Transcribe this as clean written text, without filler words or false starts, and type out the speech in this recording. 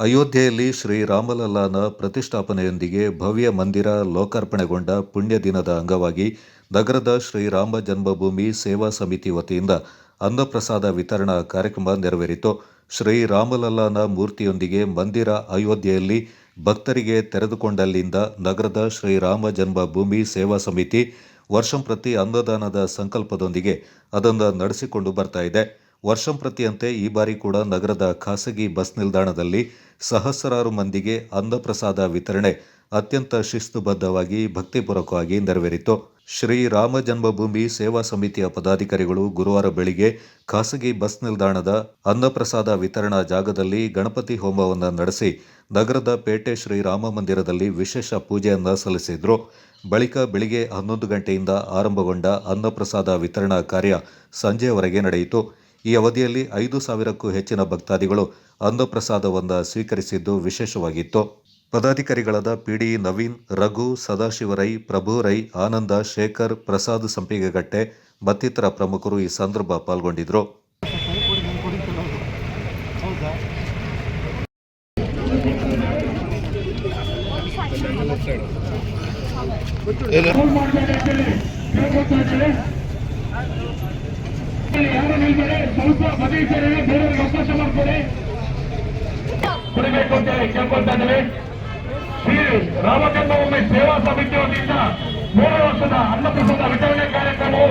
ಅಯೋಧ್ಯೆಯಲ್ಲಿ ಶ್ರೀರಾಮಲಲ್ಲಾನ ಪ್ರತಿಷ್ಠಾಪನೆಯೊಂದಿಗೆ ಭವ್ಯ ಮಂದಿರ ಲೋಕಾರ್ಪಣೆಗೊಂಡ ಪುಣ್ಯ ದಿನದ ಅಂಗವಾಗಿ ನಗರದ ಶ್ರೀರಾಮ ಜನ್ಮಭೂಮಿ ಸೇವಾ ಸಮಿತಿ ವತಿಯಿಂದ ಅನ್ನಪ್ರಸಾದ ವಿತರಣಾ ಕಾರ್ಯಕ್ರಮ ನೆರವೇರಿತು. ಶ್ರೀರಾಮಲಲ್ಲಾನ ಮೂರ್ತಿಯೊಂದಿಗೆ ಮಂದಿರ ಅಯೋಧ್ಯೆಯಲ್ಲಿ ಭಕ್ತರಿಗೆ ತೆರೆದುಕೊಂಡಲ್ಲಿಂದ ನಗರದ ಶ್ರೀರಾಮ ಜನ್ಮಭೂಮಿ ಸೇವಾ ಸಮಿತಿ ವರ್ಷಂಪ್ರತಿ ಅನ್ನದಾನದ ಸಂಕಲ್ಪದೊಂದಿಗೆ ಅದನ್ನು ನಡೆಸಿಕೊಂಡು ಬರ್ತಾ ಇದೆ. ವರ್ಷಂಪ್ರತಿಯಂತೆ ಈ ಬಾರಿ ಕೂಡ ನಗರದ ಖಾಸಗಿ ಬಸ್ ನಿಲ್ದಾಣದಲ್ಲಿ ಸಹಸ್ರಾರು ಮಂದಿಗೆ ಅನ್ನಪ್ರಸಾದ ವಿತರಣೆ ಅತ್ಯಂತ ಶಿಸ್ತುಬದ್ಧವಾಗಿ ಭಕ್ತಿಪೂರ್ವಕವಾಗಿ ನೆರವೇರಿತು. ಶ್ರೀರಾಮ ಜನ್ಮಭೂಮಿ ಸೇವಾ ಸಮಿತಿಯ ಪದಾಧಿಕಾರಿಗಳು ಗುರುವಾರ ಬೆಳಿಗ್ಗೆ ಖಾಸಗಿ ಬಸ್ ನಿಲ್ದಾಣದ ಅನ್ನಪ್ರಸಾದ ವಿತರಣಾ ಜಾಗದಲ್ಲಿ ಗಣಪತಿ ಹೋಮವನ್ನು ನಡೆಸಿ ನಗರದ ಪೇಟೆ ಶ್ರೀರಾಮ ಮಂದಿರದಲ್ಲಿ ವಿಶೇಷ ಪೂಜೆಯನ್ನು ಸಲ್ಲಿಸಿದರು. ಬಳಿಕ ಬೆಳಿಗ್ಗೆ 11 ಗಂಟೆಯಿಂದ ಆರಂಭಗೊಂಡ ಅನ್ನಪ್ರಸಾದ ವಿತರಣಾ ಕಾರ್ಯ ಸಂಜೆಯವರೆಗೆ ನಡೆಯಿತು. ಈ ಅವಧಿಯಲ್ಲಿ 5,000ಕ್ಕೂ ಹೆಚ್ಚಿನ ಭಕ್ತಾದಿಗಳು ಅನ್ನಪ್ರಸಾದವನ್ನು ಸ್ವೀಕರಿಸಿದ್ದು ವಿಶೇಷವಾಗಿತ್ತು. ಪದಾಧಿಕಾರಿಗಳಾದ ಪಿಡಿ ನವೀನ್, ರಘು, ಸದಾಶಿವರೈ, ಪ್ರಭುರೈ, ಆನಂದ, ಶೇಖರ್, ಪ್ರಸಾದ್ ಸಂಪಿಗೆಗಟ್ಟೆ ಮತ್ತಿತರ ಪ್ರಮುಖರು ಈ ಸಂದರ್ಭ ಪಾಲ್ಗೊಂಡಿದ್ದರು. ಸ್ವಲ್ಪ ಬದಲಿಸರೆ ಬೇರೆಯವರಿಗೆ ಅವಕಾಶ ಮಾಡಿಕೊಡಿ ಕೊಡಬೇಕು ಅಂತ ಹೇಳಿ ಕೇಳ್ಕೊಳ್ತಾ ಇದ್ದೇವೆ. ಶ್ರೀ ರಾಮ ಜನ್ಮಭೂಮಿ ಸೇವಾ ಸಮಿತಿ ವತಿಯಿಂದ 3 ವರ್ಷದ ಅನ್ನಪ್ರಸಾದ ವಿತರಣೆ ಕಾರ್ಯಕ್ರಮವು